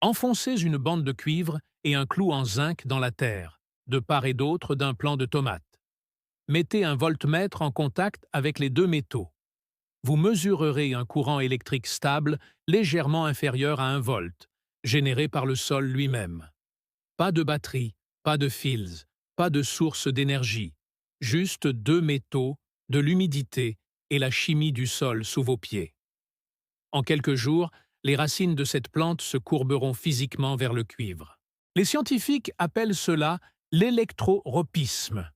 Enfoncez une bande de cuivre et un clou en zinc dans la terre, de part et d'autre d'un plant de tomate. Mettez un voltmètre en contact avec les deux métaux. Vous mesurerez un courant électrique stable légèrement inférieur à 1 volt, généré par le sol lui-même. Pas de batterie, pas de fils, pas de source d'énergie, juste deux métaux, de l'humidité et la chimie du sol sous vos pieds. En quelques jours, les racines de cette plante se courberont physiquement vers le cuivre. Les scientifiques appellent cela l'électrotropisme,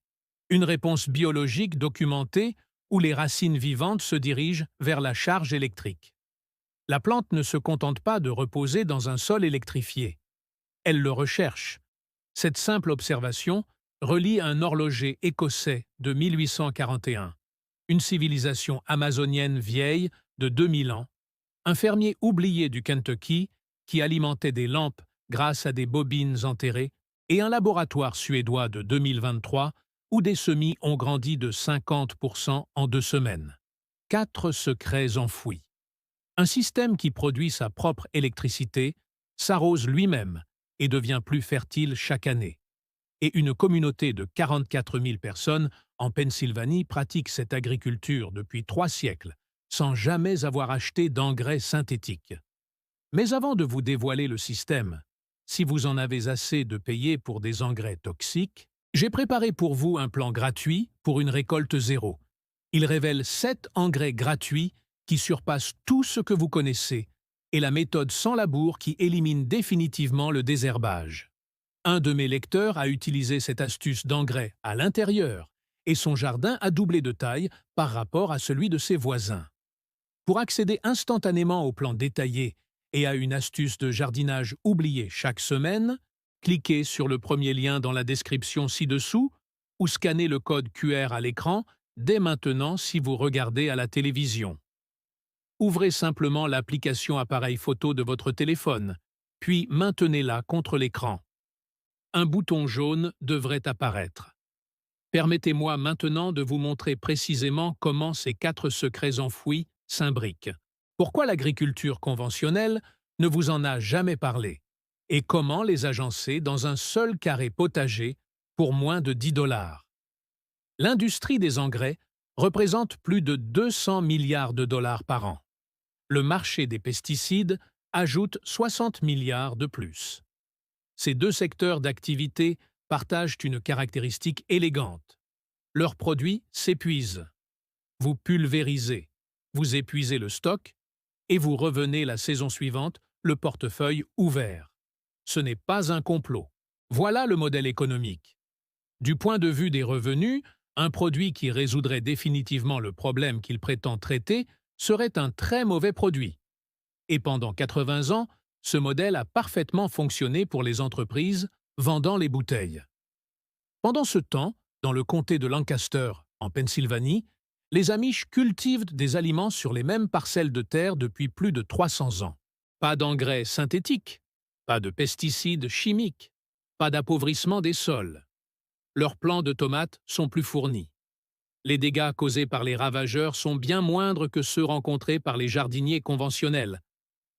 une réponse biologique documentée où les racines vivantes se dirigent vers la charge électrique. La plante ne se contente pas de reposer dans un sol électrifié. Elle le recherche. Cette simple observation relie un horloger écossais de 1841, une civilisation amazonienne vieille de 2000 ans, un fermier oublié du Kentucky qui alimentait des lampes grâce à des bobines enterrées, et un laboratoire suédois de 2023 où des semis ont grandi de 50% en 2 semaines. 4 secrets enfouis. Un système qui produit sa propre électricité, s'arrose lui-même et devient plus fertile chaque année. Et une communauté de 44 000 personnes en Pennsylvanie pratique cette agriculture depuis 3 siècles, sans jamais avoir acheté d'engrais synthétiques. Mais avant de vous dévoiler le système, si vous en avez assez de payer pour des engrais toxiques, j'ai préparé pour vous un plan gratuit pour une récolte zéro. Il révèle 7 engrais gratuits qui surpassent tout ce que vous connaissez et la méthode sans labour qui élimine définitivement le désherbage. Un de mes lecteurs a utilisé cette astuce d'engrais à l'intérieur et son jardin a doublé de taille par rapport à celui de ses voisins. Pour accéder instantanément au plan détaillé et à une astuce de jardinage oubliée chaque semaine, cliquez sur le premier lien dans la description ci-dessous ou scannez le code QR à l'écran dès maintenant si vous regardez à la télévision. Ouvrez simplement l'application appareil photo de votre téléphone, puis maintenez-la contre l'écran. Un bouton jaune devrait apparaître. Permettez-moi maintenant de vous montrer précisément comment ces 4 secrets enfouis s'imbriquent. Pourquoi l'agriculture conventionnelle ne vous en a jamais parlé? Et comment les agencer dans un seul carré potager pour moins de 10 $? L'industrie des engrais représente plus de 200 milliards de dollars par an. Le marché des pesticides ajoute 60 milliards de plus. Ces deux secteurs d'activité partagent une caractéristique élégante. Leurs produits s'épuisent. Vous pulvérisez, vous épuisez le stock et vous revenez la saison suivante, le portefeuille ouvert. Ce n'est pas un complot. Voilà le modèle économique. Du point de vue des revenus, un produit qui résoudrait définitivement le problème qu'il prétend traiter serait un très mauvais produit. Et pendant 80 ans, ce modèle a parfaitement fonctionné pour les entreprises vendant les bouteilles. Pendant ce temps, dans le comté de Lancaster, en Pennsylvanie, les Amish cultivent des aliments sur les mêmes parcelles de terre depuis plus de 300 ans. Pas d'engrais synthétiques, pas de pesticides chimiques, pas d'appauvrissement des sols. Leurs plants de tomates sont plus fournis. Les dégâts causés par les ravageurs sont bien moindres que ceux rencontrés par les jardiniers conventionnels,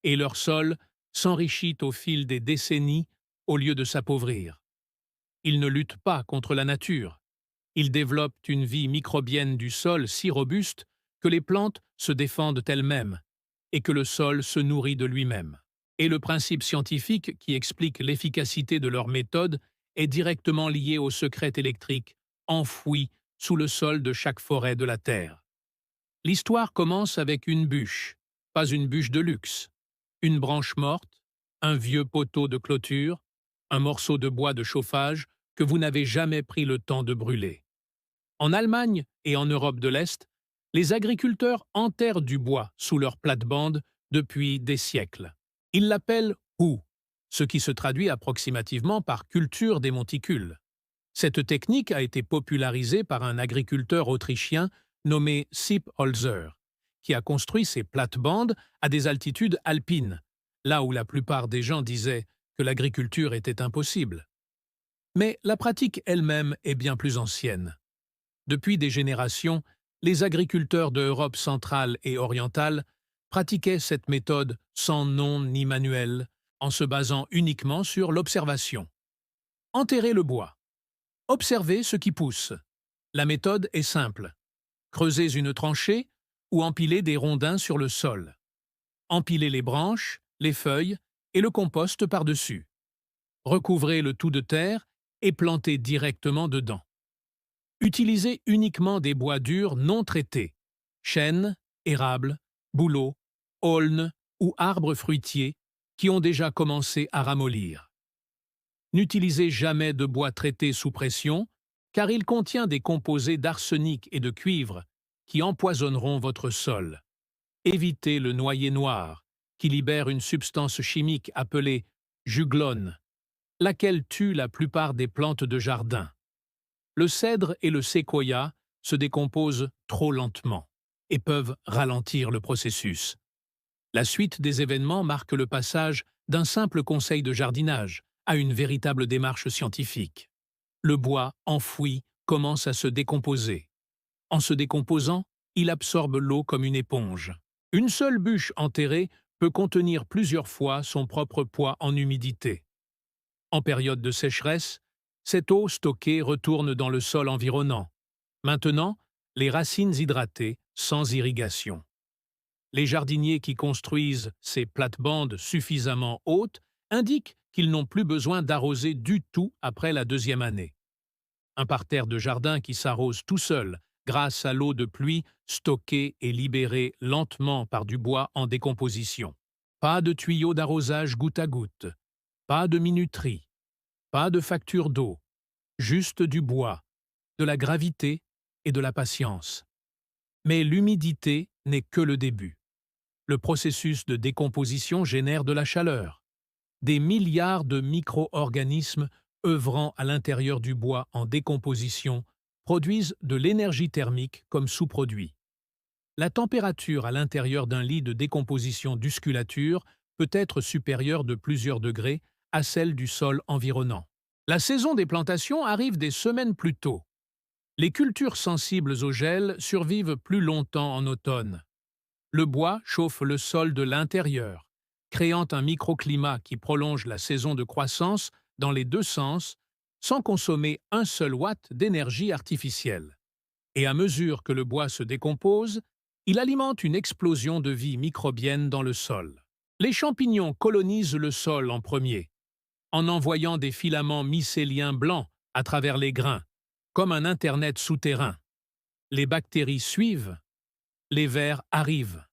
et leur sol s'enrichit au fil des décennies au lieu de s'appauvrir. Ils ne luttent pas contre la nature. Ils développent une vie microbienne du sol si robuste que les plantes se défendent elles-mêmes et que le sol se nourrit de lui-même. Et le principe scientifique qui explique l'efficacité de leur méthode est directement lié au secret électrique enfoui sous le sol de chaque forêt de la Terre. L'histoire commence avec une bûche, pas une bûche de luxe. Une branche morte, un vieux poteau de clôture, un morceau de bois de chauffage que vous n'avez jamais pris le temps de brûler. En Allemagne et en Europe de l'Est, les agriculteurs enterrent du bois sous leur plate-bande depuis des siècles. Ils l'appellent Hou, ce qui se traduit approximativement par culture des monticules. Cette technique a été popularisée par un agriculteur autrichien nommé Sipp Holzer, qui a construit ses plates-bandes à des altitudes alpines, là où la plupart des gens disaient que l'agriculture était impossible. Mais la pratique elle-même est bien plus ancienne. Depuis des générations, les agriculteurs d'Europe centrale et orientale pratiquaient cette méthode sans nom ni manuel, en se basant uniquement sur l'observation. Enterrer le bois. Observez ce qui pousse. La méthode est simple. Creusez une tranchée ou empilez des rondins sur le sol. Empilez les branches, les feuilles et le compost par-dessus. Recouvrez le tout de terre et plantez directement dedans. Utilisez uniquement des bois durs non traités, chênes, érables, bouleaux, aulnes ou arbres fruitiers qui ont déjà commencé à ramollir. N'utilisez jamais de bois traité sous pression, car il contient des composés d'arsenic et de cuivre qui empoisonneront votre sol. Évitez le noyer noir, qui libère une substance chimique appelée juglone, laquelle tue la plupart des plantes de jardin. Le cèdre et le séquoia se décomposent trop lentement et peuvent ralentir le processus. La suite des événements marque le passage d'un simple conseil de jardinage à une véritable démarche scientifique. Le bois enfoui commence à se décomposer. En se décomposant, il absorbe l'eau comme une éponge. Une seule bûche enterrée peut contenir plusieurs fois son propre poids en humidité. En période de sécheresse, cette eau stockée retourne dans le sol environnant. Maintenant, les racines hydratées, sans irrigation. Les jardiniers qui construisent ces plates-bandes suffisamment hautes indiquent qu'ils n'ont plus besoin d'arroser du tout après la deuxième année. Un parterre de jardin qui s'arrose tout seul grâce à l'eau de pluie stockée et libérée lentement par du bois en décomposition. Pas de tuyaux d'arrosage goutte à goutte, pas de minuterie, pas de facture d'eau, juste du bois, de la gravité et de la patience. Mais l'humidité n'est que le début. Le processus de décomposition génère de la chaleur. Des milliards de micro-organismes œuvrant à l'intérieur du bois en décomposition produisent de l'énergie thermique comme sous-produit. La température à l'intérieur d'un lit de décomposition d'usculature peut être supérieure de plusieurs degrés à celle du sol environnant. La saison des plantations arrive des semaines plus tôt. Les cultures sensibles au gel survivent plus longtemps en automne. Le bois chauffe le sol de l'intérieur, créant un microclimat qui prolonge la saison de croissance dans les deux sens sans consommer un seul watt d'énergie artificielle. Et à mesure que le bois se décompose, il alimente une explosion de vie microbienne dans le sol. Les champignons colonisent le sol en premier, en envoyant des filaments mycéliens blancs à travers les grains, comme un Internet souterrain. Les bactéries suivent, les vers arrivent.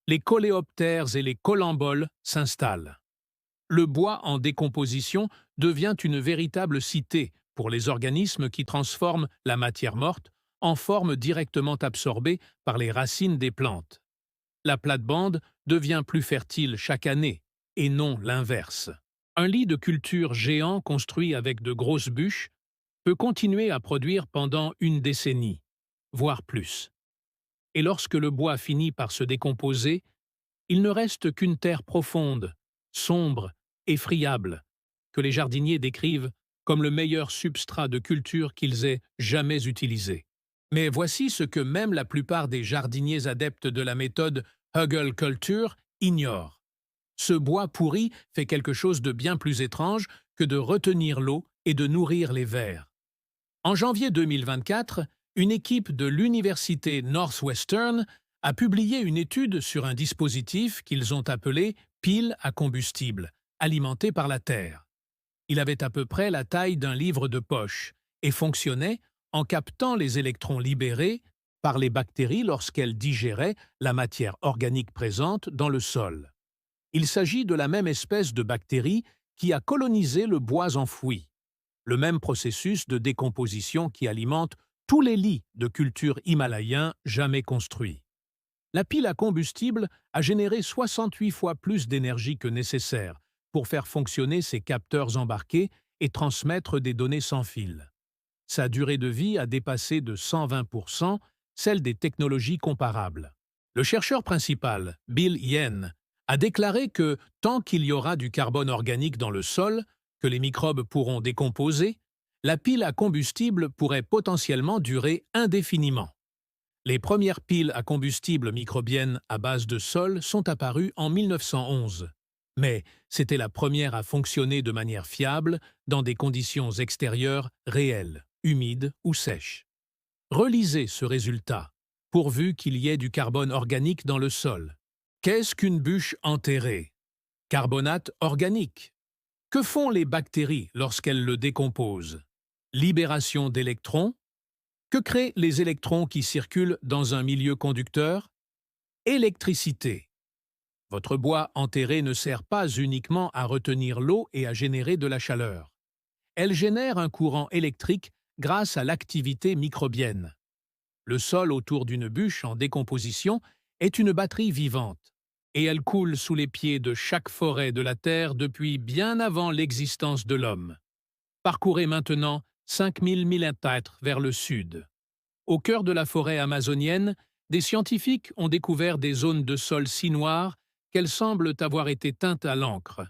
Les coléoptères et les colamboles s'installent. Le bois en décomposition devient une véritable cité pour les organismes qui transforment la matière morte en forme directement absorbée par les racines des plantes. La plate-bande devient plus fertile chaque année, et non l'inverse. Un lit de culture géant construit avec de grosses bûches peut continuer à produire pendant une décennie, voire plus. Et lorsque le bois finit par se décomposer, il ne reste qu'une terre profonde, sombre et friable, que les jardiniers décrivent comme le meilleur substrat de culture qu'ils aient jamais utilisé. Mais voici ce que même la plupart des jardiniers adeptes de la méthode Hugel Culture ignorent. Ce bois pourri fait quelque chose de bien plus étrange que de retenir l'eau et de nourrir les vers. En janvier 2024, une équipe de l'université Northwestern a publié une étude sur un dispositif qu'ils ont appelé pile à combustible, alimenté par la Terre. Il avait à peu près la taille d'un livre de poche et fonctionnait en captant les électrons libérés par les bactéries lorsqu'elles digéraient la matière organique présente dans le sol. Il s'agit de la même espèce de bactérie qui a colonisé le bois enfoui, le même processus de décomposition qui alimente tous les lits de culture himalayens jamais construits. La pile à combustible a généré 68 fois plus d'énergie que nécessaire pour faire fonctionner ses capteurs embarqués et transmettre des données sans fil. Sa durée de vie a dépassé de 120% celle des technologies comparables. Le chercheur principal, Bill Yen, a déclaré que tant qu'il y aura du carbone organique dans le sol, que les microbes pourront décomposer, la pile à combustible pourrait potentiellement durer indéfiniment. Les premières piles à combustible microbiennes à base de sol sont apparues en 1911. Mais c'était la première à fonctionner de manière fiable dans des conditions extérieures réelles, humides ou sèches. Relisez ce résultat, pourvu qu'il y ait du carbone organique dans le sol. Qu'est-ce qu'une bûche enterrée? Carbonate organique. Que font les bactéries lorsqu'elles le décomposent? Libération d'électrons. Que créent les électrons qui circulent dans un milieu conducteur? Électricité. Votre bois enterré ne sert pas uniquement à retenir l'eau et à générer de la chaleur. Elle génère un courant électrique grâce à l'activité microbienne. Le sol autour d'une bûche en décomposition est une batterie vivante, et elle coule sous les pieds de chaque forêt de la Terre depuis bien avant l'existence de l'homme. Parcourez maintenant 5000 millimètres vers le sud. Au cœur de la forêt amazonienne, des scientifiques ont découvert des zones de sol si noires qu'elles semblent avoir été teintes à l'encre.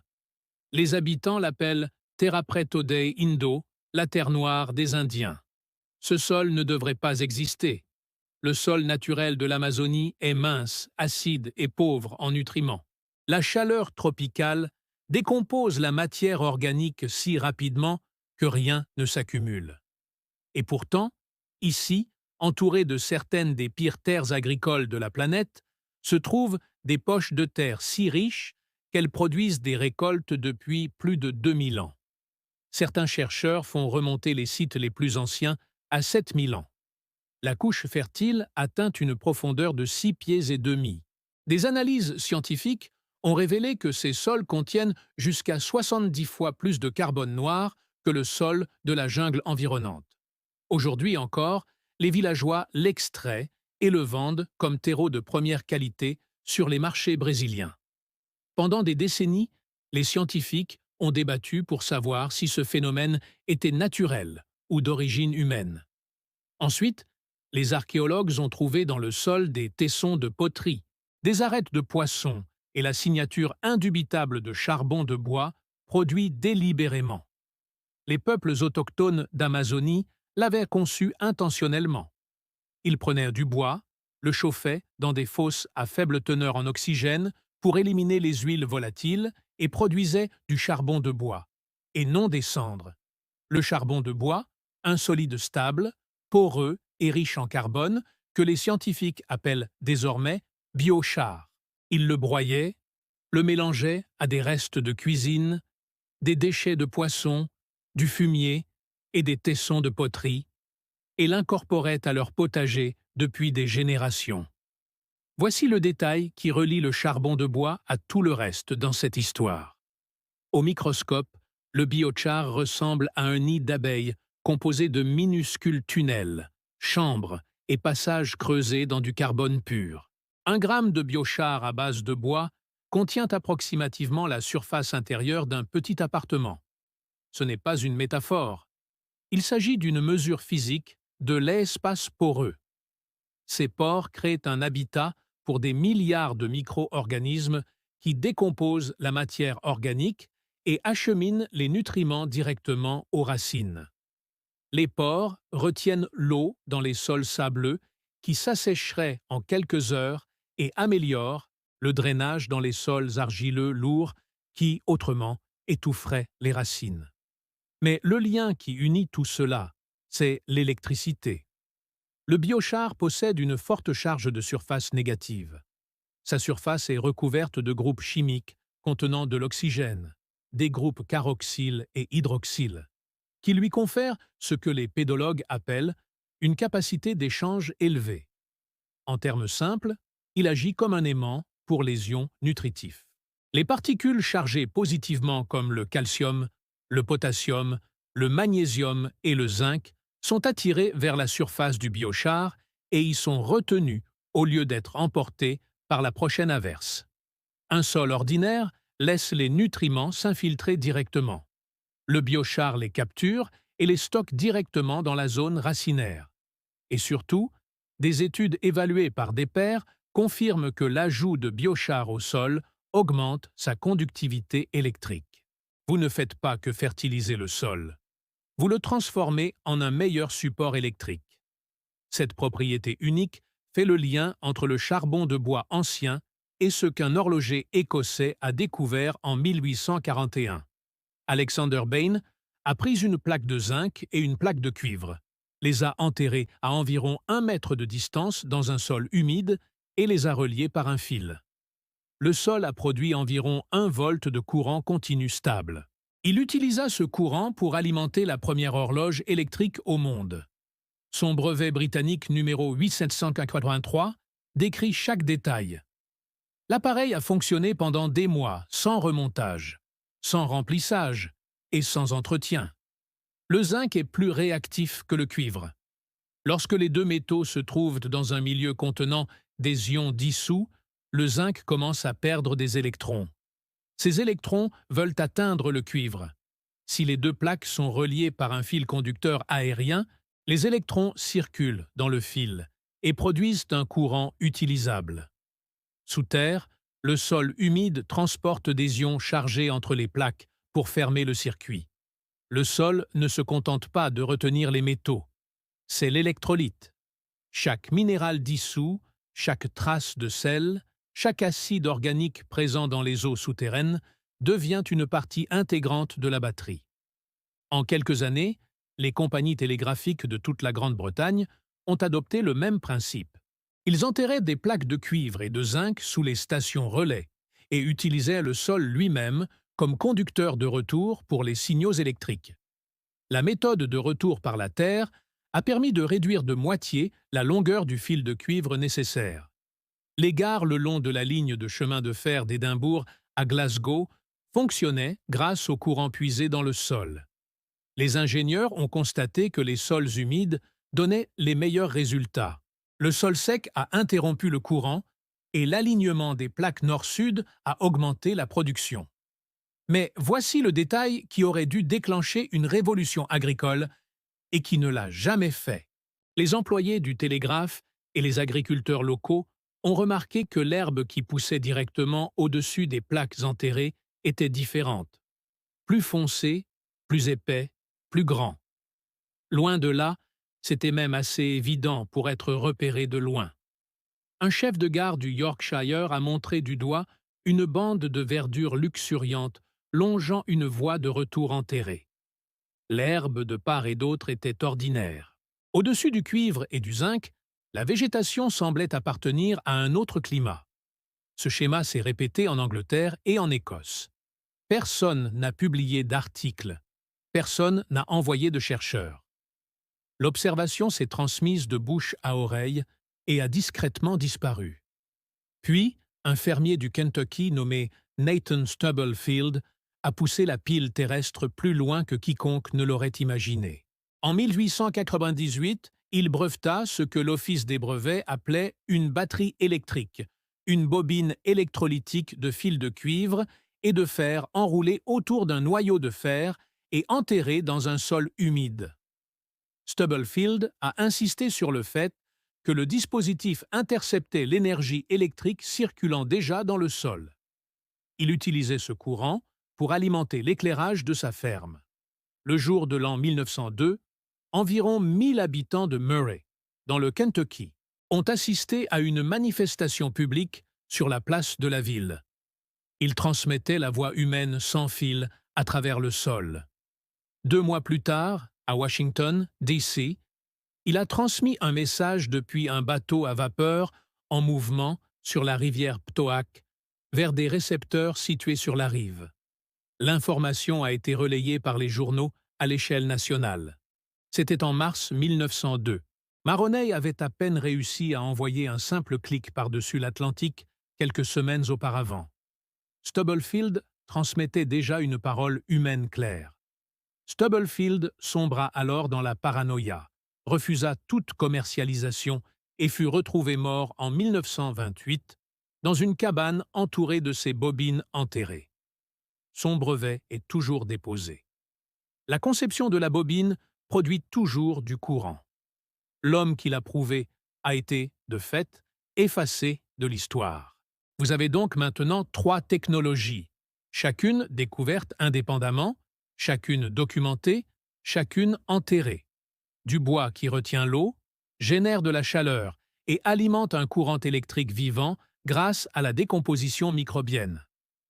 Les habitants l'appellent Terra Preta dei Indo, la terre noire des Indiens. Ce sol ne devrait pas exister. Le sol naturel de l'Amazonie est mince, acide et pauvre en nutriments. La chaleur tropicale décompose la matière organique si rapidement que rien ne s'accumule. Et pourtant, ici, entouré de certaines des pires terres agricoles de la planète, se trouvent des poches de terre si riches qu'elles produisent des récoltes depuis plus de 2000 ans. Certains chercheurs font remonter les sites les plus anciens à 7000 ans. La couche fertile atteint une profondeur de 6 pieds et demi. Des analyses scientifiques ont révélé que ces sols contiennent jusqu'à 70 fois plus de carbone noir que le sol de la jungle environnante. Aujourd'hui encore, les villageois l'extraient et le vendent comme terreau de première qualité sur les marchés brésiliens. Pendant des décennies, les scientifiques ont débattu pour savoir si ce phénomène était naturel ou d'origine humaine. Ensuite, les archéologues ont trouvé dans le sol des tessons de poterie, des arêtes de poissons et la signature indubitable de charbon de bois produit délibérément. Les peuples autochtones d'Amazonie l'avaient conçu intentionnellement. Ils prenaient du bois, le chauffaient dans des fosses à faible teneur en oxygène pour éliminer les huiles volatiles et produisaient du charbon de bois, et non des cendres. Le charbon de bois, un solide stable, poreux et riche en carbone, que les scientifiques appellent désormais biochar. Ils le broyaient, le mélangeaient à des restes de cuisine, des déchets de poisson, du fumier et des tessons de poterie, et l'incorporaient à leur potager depuis des générations. Voici le détail qui relie le charbon de bois à tout le reste dans cette histoire. Au microscope, le biochar ressemble à un nid d'abeilles composé de minuscules tunnels, chambres et passages creusés dans du carbone pur. 1 gramme de biochar à base de bois contient approximativement la surface intérieure d'un petit appartement. Ce n'est pas une métaphore. Il s'agit d'une mesure physique de l'espace poreux. Ces pores créent un habitat pour des milliards de micro-organismes qui décomposent la matière organique et acheminent les nutriments directement aux racines. Les pores retiennent l'eau dans les sols sableux qui s'assécheraient en quelques heures et améliorent le drainage dans les sols argileux lourds qui, autrement, étoufferaient les racines. Mais le lien qui unit tout cela, c'est l'électricité. Le biochar possède une forte charge de surface négative. Sa surface est recouverte de groupes chimiques contenant de l'oxygène, des groupes carboxyle et hydroxyle, qui lui confèrent ce que les pédologues appellent une capacité d'échange élevée. En termes simples, il agit comme un aimant pour les ions nutritifs. Les particules chargées positivement comme le calcium, le potassium, le magnésium et le zinc sont attirées vers la surface du biochar et y sont retenues au lieu d'être emportées par la prochaine averse. Un sol ordinaire laisse les nutriments s'infiltrer directement. Le biochar les capture et les stocke directement dans la zone racinaire. Et surtout, des études évaluées par des pairs confirment que l'ajout de biochar au sol augmente sa conductivité électrique. Vous ne faites pas que fertiliser le sol. Vous le transformez en un meilleur support électrique. Cette propriété unique fait le lien entre le charbon de bois ancien est ce qu'un horloger écossais a découvert en 1841. Alexander Bain a pris une plaque de zinc et une plaque de cuivre, les a enterrées à environ 1 mètre de distance dans un sol humide et les a reliées par un fil. Le sol a produit environ 1 volt de courant continu stable. Il utilisa ce courant pour alimenter la première horloge électrique au monde. Son brevet britannique numéro 8783 décrit chaque détail. L'appareil a fonctionné pendant des mois, sans remontage, sans remplissage et sans entretien. Le zinc est plus réactif que le cuivre. Lorsque les deux métaux se trouvent dans un milieu contenant des ions dissous, le zinc commence à perdre des électrons. Ces électrons veulent atteindre le cuivre. Si les deux plaques sont reliées par un fil conducteur aérien, les électrons circulent dans le fil et produisent un courant utilisable. Sous terre, le sol humide transporte des ions chargés entre les plaques pour fermer le circuit. Le sol ne se contente pas de retenir les métaux. C'est l'électrolyte. Chaque minéral dissous, chaque trace de sel, chaque acide organique présent dans les eaux souterraines devient une partie intégrante de la batterie. En quelques années, les compagnies télégraphiques de toute la Grande-Bretagne ont adopté le même principe. Ils enterraient des plaques de cuivre et de zinc sous les stations relais et utilisaient le sol lui-même comme conducteur de retour pour les signaux électriques. La méthode de retour par la Terre a permis de réduire de moitié la longueur du fil de cuivre nécessaire. Les gares le long de la ligne de chemin de fer d'Édimbourg à Glasgow fonctionnaient grâce au courant puisé dans le sol. Les ingénieurs ont constaté que les sols humides donnaient les meilleurs résultats. Le sol sec a interrompu le courant et l'alignement des plaques nord-sud a augmenté la production. Mais voici le détail qui aurait dû déclencher une révolution agricole et qui ne l'a jamais fait. Les employés du télégraphe et les agriculteurs locaux ont remarqué que l'herbe qui poussait directement au-dessus des plaques enterrées était différente. Plus foncé, plus épais, plus grand. Loin de là, c'était même assez évident pour être repéré de loin. Un chef de gare du Yorkshire a montré du doigt une bande de verdure luxuriante longeant une voie de retour enterrée. L'herbe de part et d'autre était ordinaire. Au-dessus du cuivre et du zinc, la végétation semblait appartenir à un autre climat. Ce schéma s'est répété en Angleterre et en Écosse. Personne n'a publié d'article. Personne n'a envoyé de chercheurs. L'observation s'est transmise de bouche à oreille et a discrètement disparu. Puis, un fermier du Kentucky nommé Nathan Stubblefield a poussé la pile terrestre plus loin que quiconque ne l'aurait imaginé. En 1898, il breveta ce que l'Office des brevets appelait une batterie électrique, une bobine électrolytique de fil de cuivre et de fer enroulée autour d'un noyau de fer et enterré dans un sol humide. Stubblefield a insisté sur le fait que le dispositif interceptait l'énergie électrique circulant déjà dans le sol. Il utilisait ce courant pour alimenter l'éclairage de sa ferme. Le jour de l'an 1902, environ 1000 habitants de Murray, dans le Kentucky, ont assisté à une manifestation publique sur la place de la ville. Ils transmettaient la voix humaine sans fil à travers le sol. 2 mois plus tard, à Washington, D.C., il a transmis un message depuis un bateau à vapeur en mouvement sur la rivière Ptoak vers des récepteurs situés sur la rive. L'information a été relayée par les journaux à l'échelle nationale. C'était en mars 1902. Mahoney avait à peine réussi à envoyer un simple clic par-dessus l'Atlantique quelques semaines auparavant. Stubblefield transmettait déjà une parole humaine claire. Stubblefield sombra alors dans la paranoïa, refusa toute commercialisation et fut retrouvé mort en 1928 dans une cabane entourée de ses bobines enterrées. Son brevet est toujours déposé. La conception de la bobine produit toujours du courant. L'homme qui l'a prouvé a été, de fait, effacé de l'histoire. Vous avez donc maintenant 3 technologies, chacune découverte indépendamment, chacune documentée, chacune enterrée. Du bois qui retient l'eau, génère de la chaleur et alimente un courant électrique vivant grâce à la décomposition microbienne.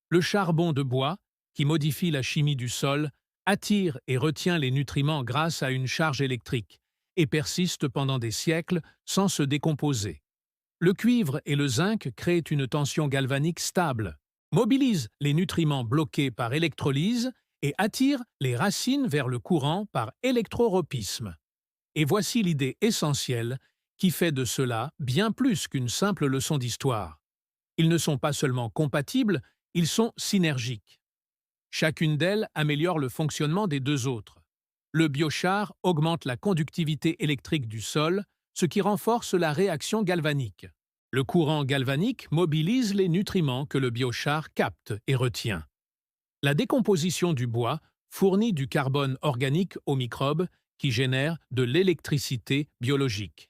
Le charbon de bois, qui modifie la chimie du sol, attire et retient les nutriments grâce à une charge électrique et persiste pendant des siècles sans se décomposer. Le cuivre et le zinc créent une tension galvanique stable, mobilisent les nutriments bloqués par électrolyse et attirent les racines vers le courant par électrotropisme. Et voici l'idée essentielle qui fait de cela bien plus qu'une simple leçon d'histoire. Ils ne sont pas seulement compatibles, ils sont synergiques. Chacune d'elles améliore le fonctionnement des deux autres. Le biochar augmente la conductivité électrique du sol, ce qui renforce la réaction galvanique. Le courant galvanique mobilise les nutriments que le biochar capte et retient. La décomposition du bois fournit du carbone organique aux microbes qui génèrent de l'électricité biologique.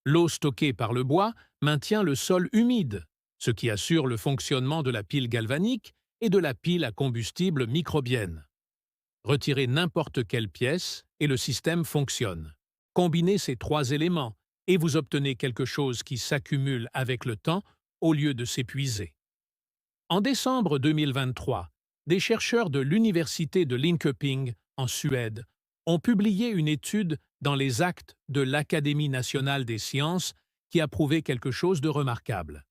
L'eau stockée par le bois maintient le sol humide, ce qui assure le fonctionnement de la pile galvanique et de la pile à combustible microbienne. Retirez n'importe quelle pièce et le système fonctionne. Combinez ces trois éléments et vous obtenez quelque chose qui s'accumule avec le temps au lieu de s'épuiser. En décembre 2023, des chercheurs de l'Université de Linköping, en Suède, ont publié une étude dans les actes de l'Académie nationale des sciences qui a prouvé quelque chose de remarquable.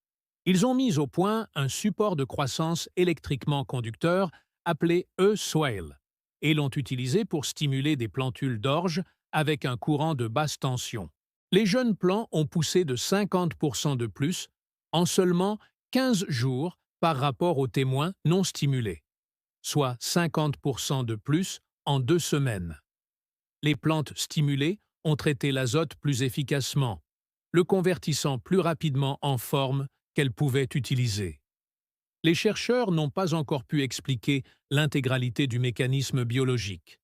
Ils ont mis au point un support de croissance électriquement conducteur appelé e-Swale et l'ont utilisé pour stimuler des plantules d'orge avec un courant de basse tension. Les jeunes plants ont poussé de 50% de plus en seulement 15 jours par rapport aux témoins non stimulés, soit 50% de plus en 2 semaines. Les plantes stimulées ont traité l'azote plus efficacement, le convertissant plus rapidement en forme qu'elles pouvaient utiliser. Les chercheurs n'ont pas encore pu expliquer l'intégralité du mécanisme biologique,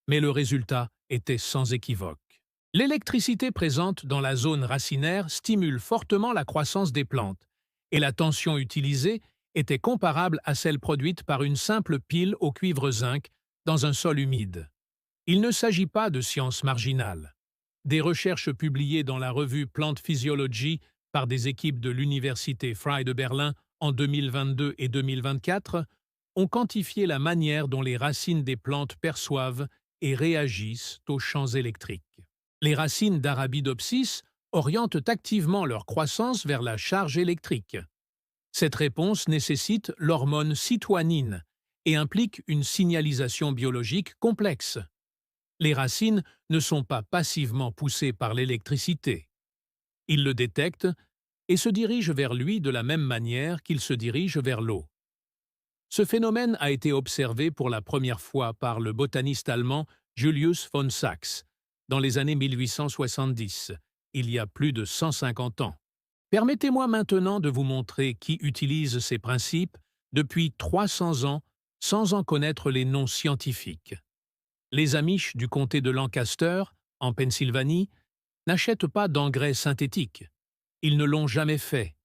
mais le résultat était sans équivoque. L'électricité présente dans la zone racinaire stimule fortement la croissance des plantes, et la tension utilisée était comparable à celle produite par une simple pile au cuivre zinc dans un sol humide. Il ne s'agit pas de science marginale. Des recherches publiées dans la revue Plant Physiology par des équipes de l'Université Frey de Berlin en 2022 et 2024 ont quantifié la manière dont les racines des plantes perçoivent et réagissent aux champs électriques. Les racines d'Arabidopsis orientent activement leur croissance vers la charge électrique. Cette réponse nécessite l'hormone citoinine et implique une signalisation biologique complexe. Les racines ne sont pas passivement poussées par l'électricité. Ils le détectent et se dirigent vers lui de la même manière qu'ils se dirigent vers l'eau. Ce phénomène a été observé pour la première fois par le botaniste allemand Julius von Sachs dans les années 1870, il y a plus de 150 ans. Permettez-moi maintenant de vous montrer qui utilise ces principes depuis 300 ans sans en connaître les noms scientifiques. Les Amish du comté de Lancaster, en Pennsylvanie, n'achètent pas d'engrais synthétiques. Ils ne l'ont jamais fait.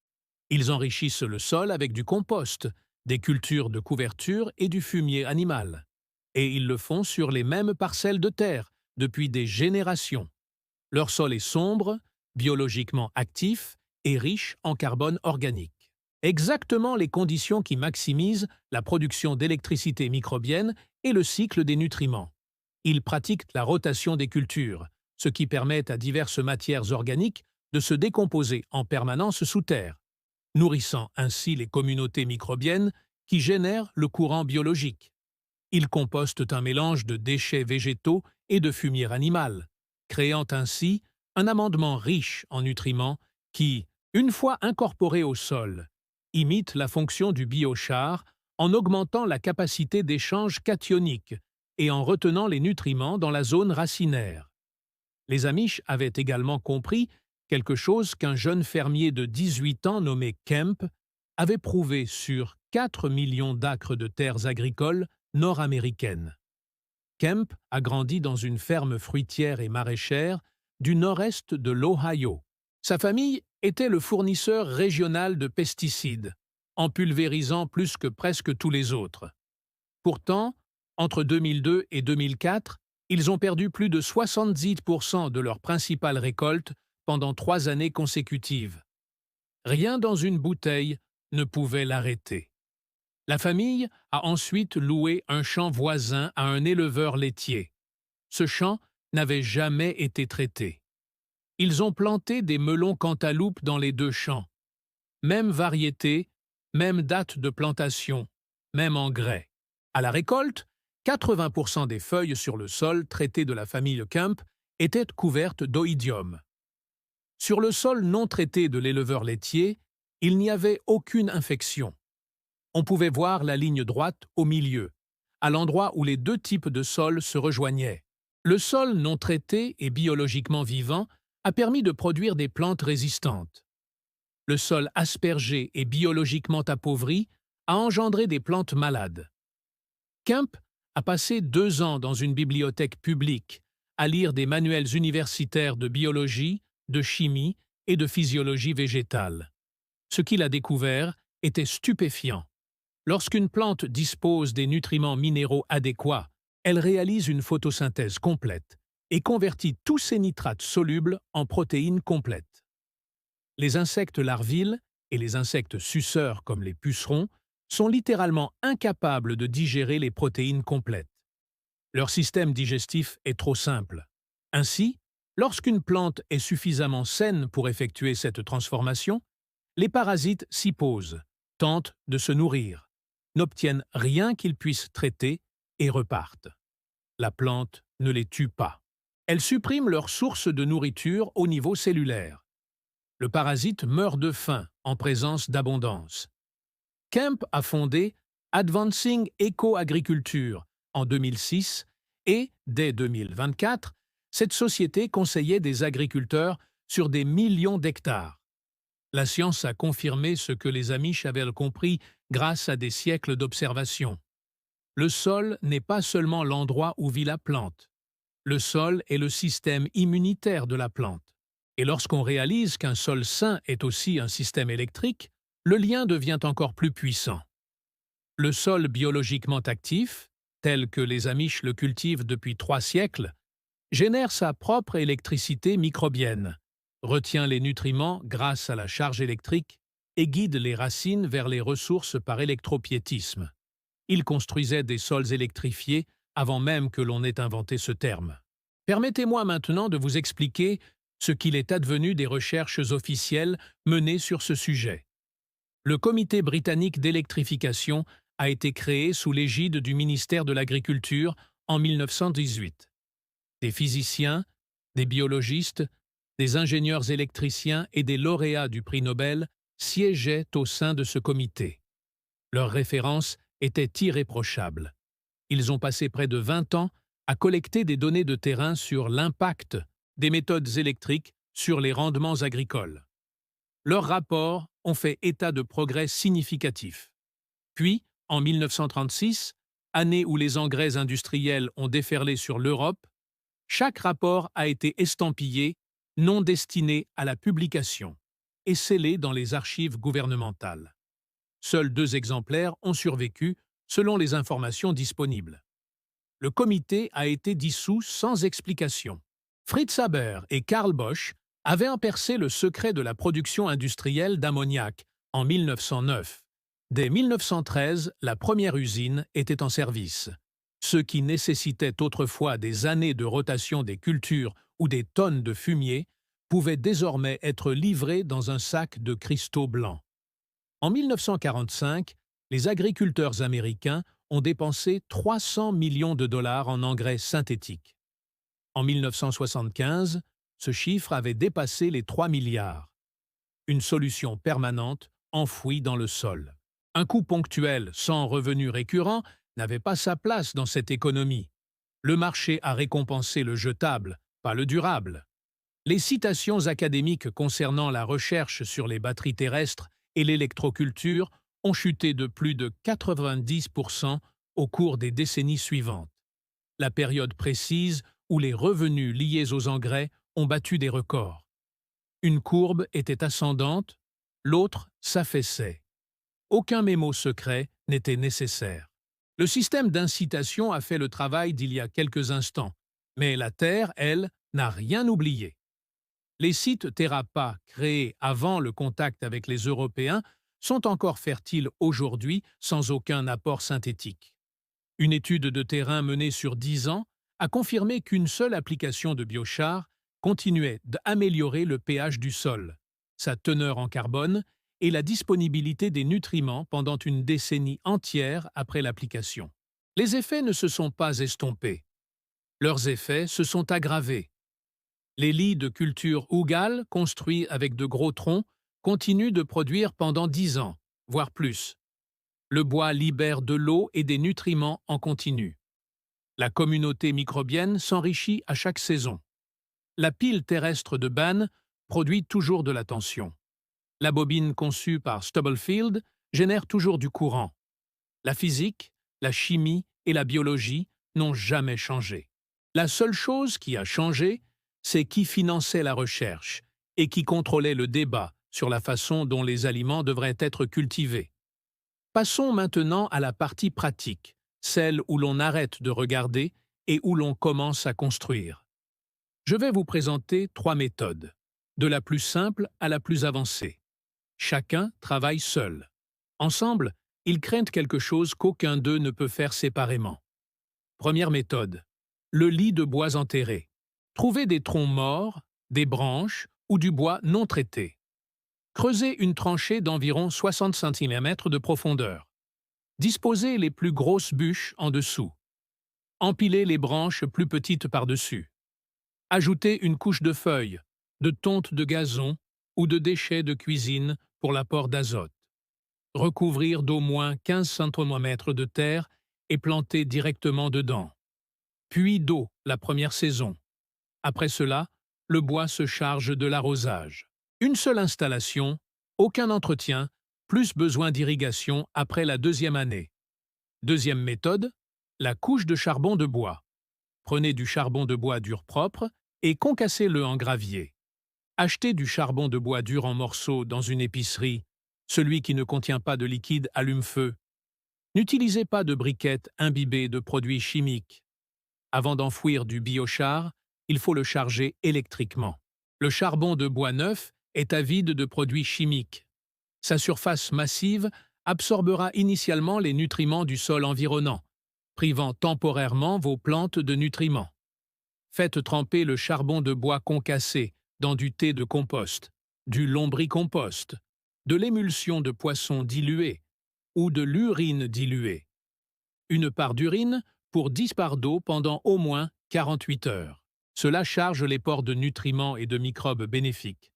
Ils enrichissent le sol avec du compost, des cultures de couverture et du fumier animal. Et ils le font sur les mêmes parcelles de terre depuis des générations. Leur sol est sombre, biologiquement actif et riche en carbone organique. Exactement les conditions qui maximisent la production d'électricité microbienne et le cycle des nutriments. Ils pratiquent la rotation des cultures, ce qui permet à diverses matières organiques de se décomposer en permanence sous terre, nourrissant ainsi les communautés microbiennes qui génèrent le courant biologique. Ils compostent un mélange de déchets végétaux et de fumier animal, créant ainsi un amendement riche en nutriments qui, une fois incorporé au sol, imite la fonction du biochar en augmentant la capacité d'échange cationique et en retenant les nutriments dans la zone racinaire. Les Amish avaient également compris quelque chose qu'un jeune fermier de 18 ans nommé Kemp avait prouvé sur 4 millions d'acres de terres agricoles nord-américaines. Kemp a grandi dans une ferme fruitière et maraîchère du nord-est de l'Ohio. Sa famille était le fournisseur régional de pesticides, en pulvérisant plus que presque tous les autres. Pourtant, entre 2002 et 2004, ils ont perdu plus de 70% de leur principale récolte pendant 3 années consécutives. Rien dans une bouteille ne pouvait l'arrêter. La famille a ensuite loué un champ voisin à un éleveur laitier. Ce champ n'avait jamais été traité. Ils ont planté des melons cantaloupe dans les deux champs. Même variété, même date de plantation, même engrais. À la récolte, 80% des feuilles sur le sol traité de la famille Kemp étaient couvertes d'oïdium. Sur le sol non traité de l'éleveur laitier, il n'y avait aucune infection. On pouvait voir la ligne droite au milieu, à l'endroit où les deux types de sols se rejoignaient. Le sol non traité et biologiquement vivant a permis de produire des plantes résistantes. Le sol aspergé et biologiquement appauvri a engendré des plantes malades. Kemp a passé 2 ans dans une bibliothèque publique à lire des manuels universitaires de biologie, de chimie et de physiologie végétale. Ce qu'il a découvert était stupéfiant. Lorsqu'une plante dispose des nutriments minéraux adéquats, elle réalise une photosynthèse complète et convertit tous ses nitrates solubles en protéines complètes. Les insectes larviles et les insectes suceurs comme les pucerons sont littéralement incapables de digérer les protéines complètes. Leur système digestif est trop simple. Ainsi, lorsqu'une plante est suffisamment saine pour effectuer cette transformation, les parasites s'y posent, tentent de se nourrir, n'obtiennent rien qu'ils puissent traiter et repartent. La plante ne les tue pas. Elle supprime leur source de nourriture au niveau cellulaire. Le parasite meurt de faim en présence d'abondance. Kemp a fondé Advancing Eco-Agriculture en 2006 et, dès 2024, cette société conseillait des agriculteurs sur des millions d'hectares. La science a confirmé ce que les Amish avaient compris grâce à des siècles d'observation. Le sol n'est pas seulement l'endroit où vit la plante. Le sol est le système immunitaire de la plante. Et lorsqu'on réalise qu'un sol sain est aussi un système électrique, le lien devient encore plus puissant. Le sol biologiquement actif, tel que les Amish le cultivent depuis 3 siècles, génère sa propre électricité microbienne, retient les nutriments grâce à la charge électrique et guide les racines vers les ressources par électropiétisme. Il construisait des sols électrifiés avant même que l'on ait inventé ce terme. Permettez-moi maintenant de vous expliquer ce qu'il est advenu des recherches officielles menées sur ce sujet. Le Comité britannique d'électrification a été créé sous l'égide du ministère de l'Agriculture en 1918. Des physiciens, des biologistes, des ingénieurs électriciens et des lauréats du prix Nobel siégeaient au sein de ce comité. Leurs références étaient irréprochables. Ils ont passé près de 20 ans à collecter des données de terrain sur l'impact des méthodes électriques sur les rendements agricoles. Leurs rapports ont fait état de progrès significatifs. Puis, en 1936, année où les engrais industriels ont déferlé sur l'Europe, chaque rapport a été estampillé non destiné à la publication et scellé dans les archives gouvernementales. Seuls 2 exemplaires ont survécu selon les informations disponibles. Le comité a été dissous sans explication. Fritz Haber et Karl Bosch avaient percé le secret de la production industrielle d'ammoniac en 1909. Dès 1913, la première usine était en service. Ce qui nécessitait autrefois des années de rotation des cultures ou des tonnes de fumier pouvait désormais être livré dans un sac de cristaux blancs. En 1945, les agriculteurs américains ont dépensé 300 millions de dollars en engrais synthétiques. En 1975, ce chiffre avait dépassé les 3 milliards. Une solution permanente enfouie dans le sol. Un coût ponctuel sans revenu récurrent n'avait pas sa place dans cette économie. Le marché a récompensé le jetable, pas le durable. Les citations académiques concernant la recherche sur les batteries terrestres et l'électroculture ont chuté de plus de 90% au cours des décennies suivantes. La période précise où les revenus liés aux engrais ont battu des records. Une courbe était ascendante, l'autre s'affaissait. Aucun mémo secret n'était nécessaire. Le système d'incitation a fait le travail d'il y a quelques instants, mais la Terre, elle, n'a rien oublié. Les sites Terrapa créés avant le contact avec les Européens sont encore fertiles aujourd'hui sans aucun apport synthétique. Une étude de terrain menée sur 10 ans a confirmé qu'une seule application de biochar continuait d'améliorer le pH du sol, sa teneur en carbone et la disponibilité des nutriments pendant une décennie entière après l'application. Les effets ne se sont pas estompés. Leurs effets se sont aggravés. Les lits de culture Ougal, construits avec de gros troncs, continuent de produire pendant 10 ans, voire plus. Le bois libère de l'eau et des nutriments en continu. La communauté microbienne s'enrichit à chaque saison. La pile terrestre de Bann produit toujours de la tension. La bobine conçue par Stubblefield génère toujours du courant. La physique, la chimie et la biologie n'ont jamais changé. La seule chose qui a changé, c'est qui finançait la recherche et qui contrôlait le débat sur la façon dont les aliments devraient être cultivés. Passons maintenant à la partie pratique, celle où l'on arrête de regarder et où l'on commence à construire. Je vais vous présenter 3 méthodes, de la plus simple à la plus avancée. Chacun travaille seul. Ensemble, ils créent quelque chose qu'aucun d'eux ne peut faire séparément. Première méthode, le lit de bois enterré. Trouvez des troncs morts, des branches ou du bois non traité. Creusez une tranchée d'environ 60 cm de profondeur. Disposez les plus grosses bûches en dessous. Empilez les branches plus petites par-dessus. Ajoutez une couche de feuilles, de tonte de gazon ou de déchets de cuisine pour l'apport d'azote. Recouvrir d'au moins 15 cm de terre et planter directement dedans. Puis d'eau la première saison. Après cela, le bois se charge de l'arrosage. Une seule installation, aucun entretien, plus besoin d'irrigation après la deuxième année. Deuxième méthode, la couche de charbon de bois. Prenez du charbon de bois dur propre et concassez-le en gravier. Achetez du charbon de bois dur en morceaux dans une épicerie, celui qui ne contient pas de liquide allume-feu. N'utilisez pas de briquettes imbibées de produits chimiques. Avant d'enfouir du biochar, il faut le charger électriquement. Le charbon de bois neuf est avide de produits chimiques. Sa surface massive absorbera initialement les nutriments du sol environnant, privant temporairement vos plantes de nutriments. Faites tremper le charbon de bois concassé dans du thé de compost, du lombricompost, de l'émulsion de poisson diluée ou de l'urine diluée. Une part d'urine pour 10 parts d'eau pendant au moins 48 heures. Cela charge les pores de nutriments et de microbes bénéfiques,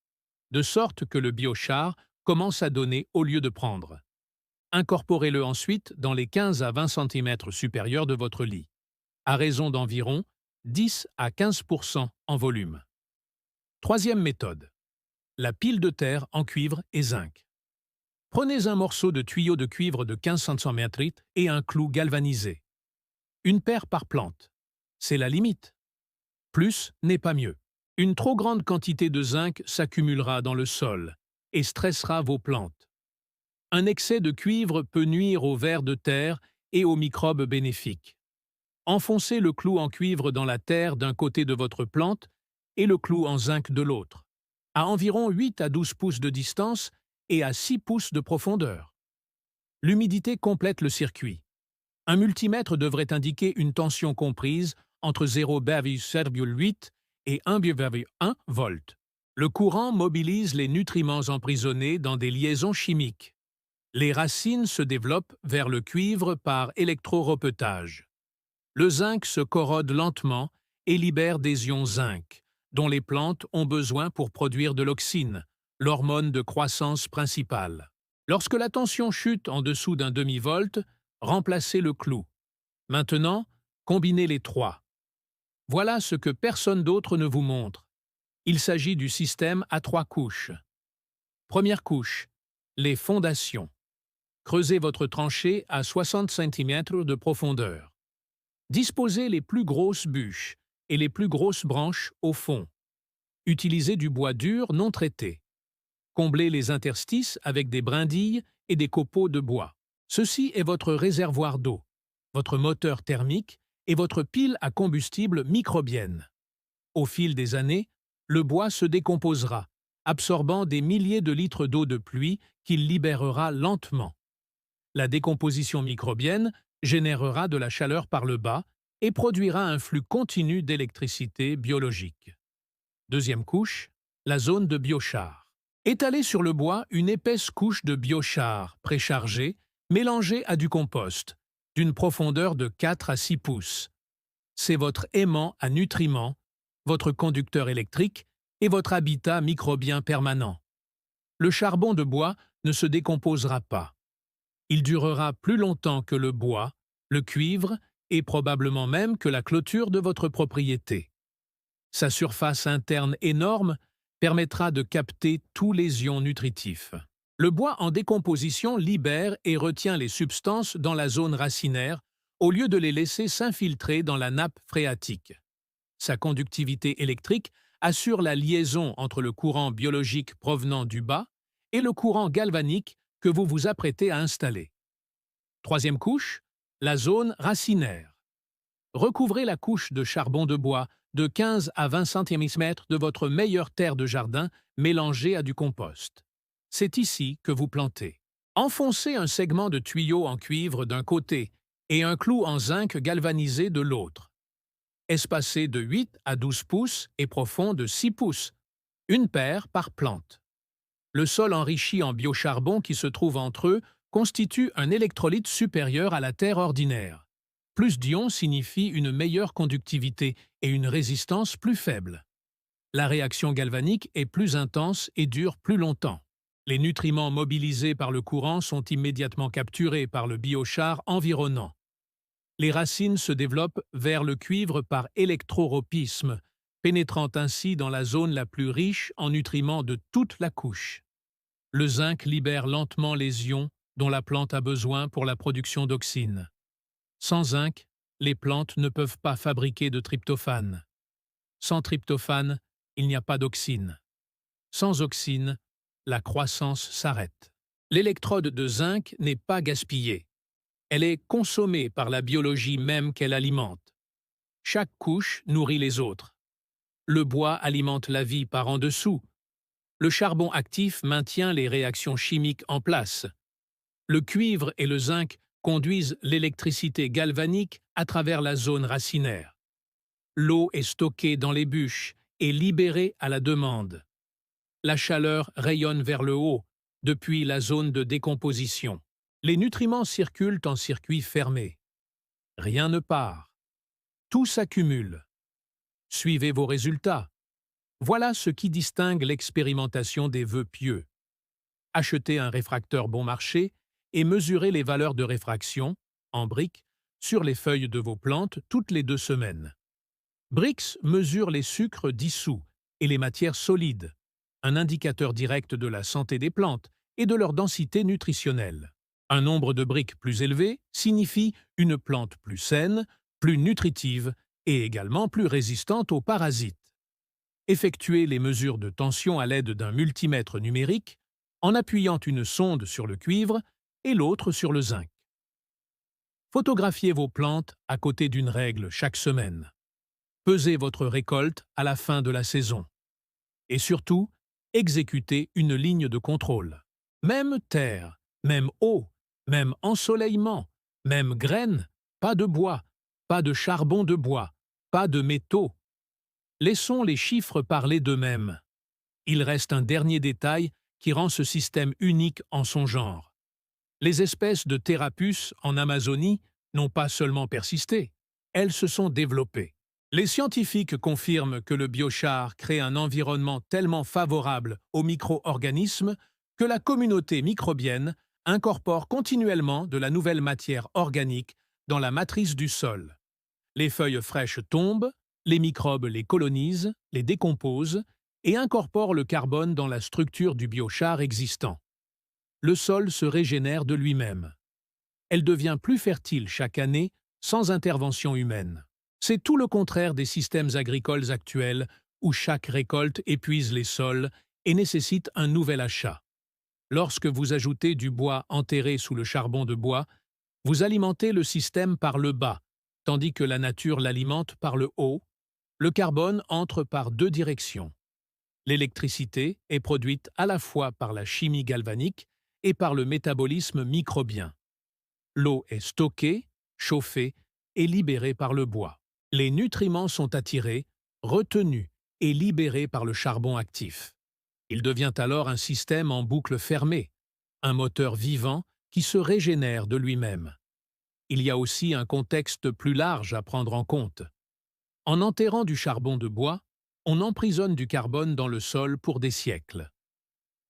de sorte que le biochar commence à donner au lieu de prendre. Incorporez-le ensuite dans les 15 à 20 cm supérieurs de votre lit, à raison d'environ 10 à 15% en volume. Troisième méthode, la pile de terre en cuivre et zinc. Prenez un morceau de tuyau de cuivre de 15 cm et un clou galvanisé. Une paire par plante. C'est la limite. Plus n'est pas mieux. Une trop grande quantité de zinc s'accumulera dans le sol et stressera vos plantes. Un excès de cuivre peut nuire aux vers de terre et aux microbes bénéfiques. Enfoncez le clou en cuivre dans la terre d'un côté de votre plante et le clou en zinc de l'autre, à environ 8 à 12 pouces de distance et à 6 pouces de profondeur. L'humidité complète le circuit. Un multimètre devrait indiquer une tension comprise entre 0,8 et 1,1 volts. Le courant mobilise les nutriments emprisonnés dans des liaisons chimiques. Les racines se développent vers le cuivre par électrorepetage. Le zinc se corrode lentement et libère des ions zinc, dont les plantes ont besoin pour produire de l'auxine, l'hormone de croissance principale. Lorsque la tension chute en dessous d'un demi-volt, remplacez le clou. Maintenant, combinez les trois. Voilà ce que personne d'autre ne vous montre. Il s'agit du système à 3 couches. Première couche, les fondations. Creusez votre tranchée à 60 cm de profondeur. Disposez les plus grosses bûches et les plus grosses branches au fond. Utilisez du bois dur non traité. Comblez les interstices avec des brindilles et des copeaux de bois. Ceci est votre réservoir d'eau, votre moteur thermique et votre pile à combustible microbienne. Au fil des années, le bois se décomposera, absorbant des milliers de litres d'eau de pluie qu'il libérera lentement. La décomposition microbienne générera de la chaleur par le bas et produira un flux continu d'électricité biologique. Deuxième couche, la zone de biochar. Étalez sur le bois une épaisse couche de biochar préchargée mélangée à du compost, d'une profondeur de 4 à 6 pouces. C'est votre aimant à nutriments, votre conducteur électrique et votre habitat microbien permanent. Le charbon de bois ne se décomposera pas. Il durera plus longtemps que le bois, le cuivre et probablement même que la clôture de votre propriété. Sa surface interne énorme permettra de capter tous les ions nutritifs. Le bois en décomposition libère et retient les substances dans la zone racinaire au lieu de les laisser s'infiltrer dans la nappe phréatique. Sa conductivité électrique assure la liaison entre le courant biologique provenant du bas et le courant galvanique que vous vous apprêtez à installer. Troisième couche, la zone racinaire. Recouvrez la couche de charbon de bois de 15 à 20 cm de votre meilleure terre de jardin mélangée à du compost. C'est ici que vous plantez. Enfoncez un segment de tuyau en cuivre d'un côté et un clou en zinc galvanisé de l'autre. Espacé de 8 à 12 pouces et profond de 6 pouces, une paire par plante. Le sol enrichi en biocharbon qui se trouve entre eux constitue un électrolyte supérieur à la terre ordinaire. Plus d'ions signifie une meilleure conductivité et une résistance plus faible. La réaction galvanique est plus intense et dure plus longtemps. Les nutriments mobilisés par le courant sont immédiatement capturés par le biochar environnant. Les racines se développent vers le cuivre par électrotropisme, pénétrant ainsi dans la zone la plus riche en nutriments de toute la couche. Le zinc libère lentement les ions dont la plante a besoin pour la production d'auxine. Sans zinc, les plantes ne peuvent pas fabriquer de tryptophane. Sans tryptophane, il n'y a pas d'auxine. Sans auxine, la croissance s'arrête. L'électrode de zinc n'est pas gaspillée. Elle est consommée par la biologie même qu'elle alimente. Chaque couche nourrit les autres. Le bois alimente la vie par en dessous. Le charbon actif maintient les réactions chimiques en place. Le cuivre et le zinc conduisent l'électricité galvanique à travers la zone racinaire. L'eau est stockée dans les bûches et libérée à la demande. La chaleur rayonne vers le haut, depuis la zone de décomposition. Les nutriments circulent en circuit fermé. Rien ne part. Tout s'accumule. Suivez vos résultats. Voilà ce qui distingue l'expérimentation des vœux pieux. Achetez un réfracteur bon marché et mesurez les valeurs de réfraction, en briques, sur les feuilles de vos plantes toutes les 2 semaines. Brix mesure les sucres dissous et les matières solides, un indicateur direct de la santé des plantes et de leur densité nutritionnelle. Un nombre de briques plus élevé signifie une plante plus saine, plus nutritive et également plus résistante aux parasites. Effectuez les mesures de tension à l'aide d'un multimètre numérique en appuyant une sonde sur le cuivre et l'autre sur le zinc. Photographiez vos plantes à côté d'une règle chaque semaine. Pesez votre récolte à la fin de la saison. Et surtout, exécutez une ligne de contrôle. Même terre, même eau, même ensoleillement, même graines, pas de bois, pas de charbon de bois, pas de métaux. Laissons les chiffres parler d'eux-mêmes. Il reste un dernier détail qui rend ce système unique en son genre. Les espèces de Thérapus en Amazonie n'ont pas seulement persisté, elles se sont développées. Les scientifiques confirment que le biochar crée un environnement tellement favorable aux micro-organismes que la communauté microbienne incorpore continuellement de la nouvelle matière organique dans la matrice du sol. Les feuilles fraîches tombent, les microbes les colonisent, les décomposent et incorporent le carbone dans la structure du biochar existant. Le sol se régénère de lui-même. Elle devient plus fertile chaque année sans intervention humaine. C'est tout le contraire des systèmes agricoles actuels où chaque récolte épuise les sols et nécessite un nouvel achat. Lorsque vous ajoutez du bois enterré sous le charbon de bois, vous alimentez le système par le bas, tandis que la nature l'alimente par le haut. Le carbone entre par 2 directions. L'électricité est produite à la fois par la chimie galvanique et par le métabolisme microbien. L'eau est stockée, chauffée et libérée par le bois. Les nutriments sont attirés, retenus et libérés par le charbon actif. Il devient alors un système en boucle fermée, un moteur vivant qui se régénère de lui-même. Il y a aussi un contexte plus large à prendre en compte. En enterrant du charbon de bois, on emprisonne du carbone dans le sol pour des siècles.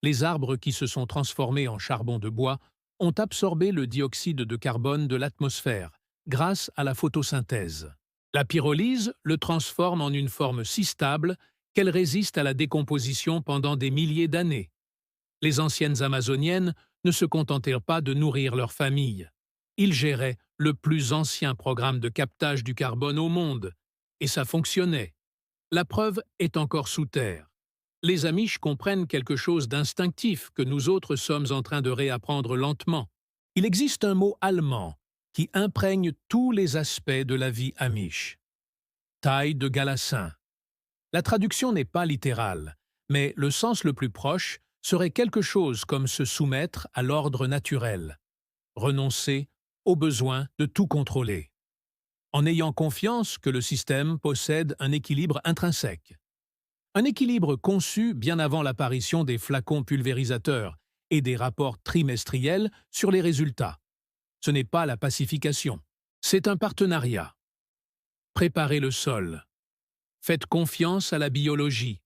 Les arbres qui se sont transformés en charbon de bois ont absorbé le dioxyde de carbone de l'atmosphère grâce à la photosynthèse. La pyrolyse le transforme en une forme si stable qu'elle résiste à la décomposition pendant des milliers d'années. Les anciennes Amazoniennes ne se contentèrent pas de nourrir leur famille. Ils géraient le plus ancien programme de captage du carbone au monde, et ça fonctionnait. La preuve est encore sous terre. Les Amish comprennent quelque chose d'instinctif que nous autres sommes en train de réapprendre lentement. Il existe un mot allemand qui imprègne tous les aspects de la vie Amish. Taille de galassin. La traduction n'est pas littérale, mais le sens le plus proche serait quelque chose comme se soumettre à l'ordre naturel, renoncer au besoin de tout contrôler, en ayant confiance que le système possède un équilibre intrinsèque. Un équilibre conçu bien avant l'apparition des flacons pulvérisateurs et des rapports trimestriels sur les résultats. Ce n'est pas la pacification, c'est un partenariat. Préparez le sol. Faites confiance à la biologie.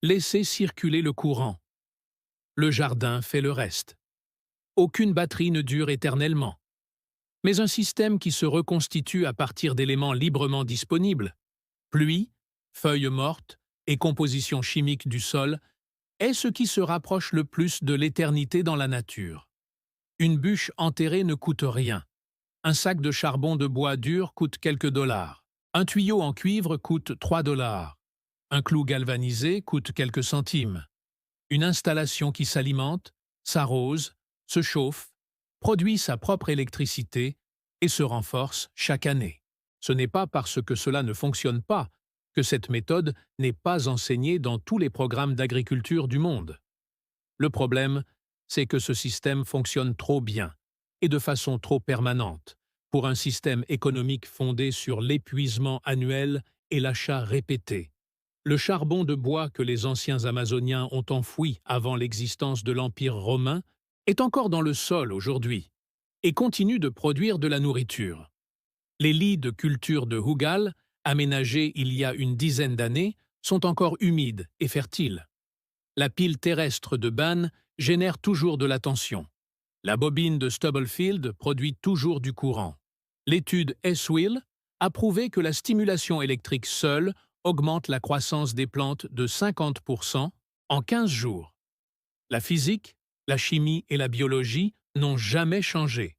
Laissez circuler le courant. Le jardin fait le reste. Aucune batterie ne dure éternellement. Mais un système qui se reconstitue à partir d'éléments librement disponibles, pluie, feuilles mortes et composition chimique du sol, est ce qui se rapproche le plus de l'éternité dans la nature. Une bûche enterrée ne coûte rien. Un sac de charbon de bois dur coûte quelques dollars. Un tuyau en cuivre coûte 3 dollars. Un clou galvanisé coûte quelques centimes. Une installation qui s'alimente, s'arrose, se chauffe, produit sa propre électricité et se renforce chaque année. Ce n'est pas parce que cela ne fonctionne pas que cette méthode n'est pas enseignée dans tous les programmes d'agriculture du monde. Le problème, c'est que ce système fonctionne trop bien et de façon trop permanente pour un système économique fondé sur l'épuisement annuel et l'achat répété. Le charbon de bois que les anciens Amazoniens ont enfoui avant l'existence de l'Empire romain est encore dans le sol aujourd'hui et continue de produire de la nourriture. Les lits de culture de Hugal, aménagés il y a une dizaine d'années, sont encore humides et fertiles. La pile terrestre de Bann génère toujours de la tension. La bobine de Stubblefield produit toujours du courant. L'étude S-Wheel a prouvé que la stimulation électrique seule augmente la croissance des plantes de 50% en 15 jours. La physique, la chimie et la biologie n'ont jamais changé.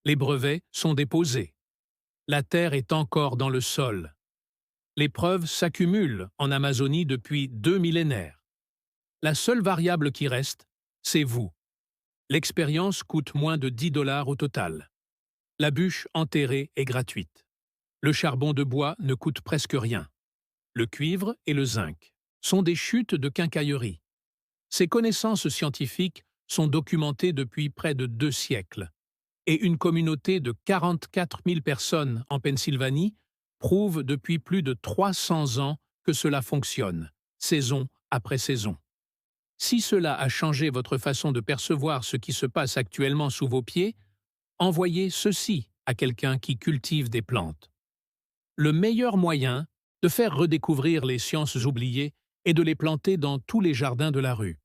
Les brevets sont déposés. La terre est encore dans le sol. Les preuves s'accumulent en Amazonie depuis 2 millénaires. La seule variable qui reste, c'est vous. L'expérience coûte moins de 10 dollars au total. La bûche enterrée est gratuite. Le charbon de bois ne coûte presque rien. Le cuivre et le zinc sont des chutes de quincaillerie. Ces connaissances scientifiques sont documentées depuis près de 2 siècles, et une communauté de 44 000 personnes en Pennsylvanie prouve depuis plus de 300 ans que cela fonctionne, saison après saison. Si cela a changé votre façon de percevoir ce qui se passe actuellement sous vos pieds, envoyez ceci à quelqu'un qui cultive des plantes. Le meilleur moyen de faire redécouvrir les sciences oubliées est de les planter dans tous les jardins de la rue.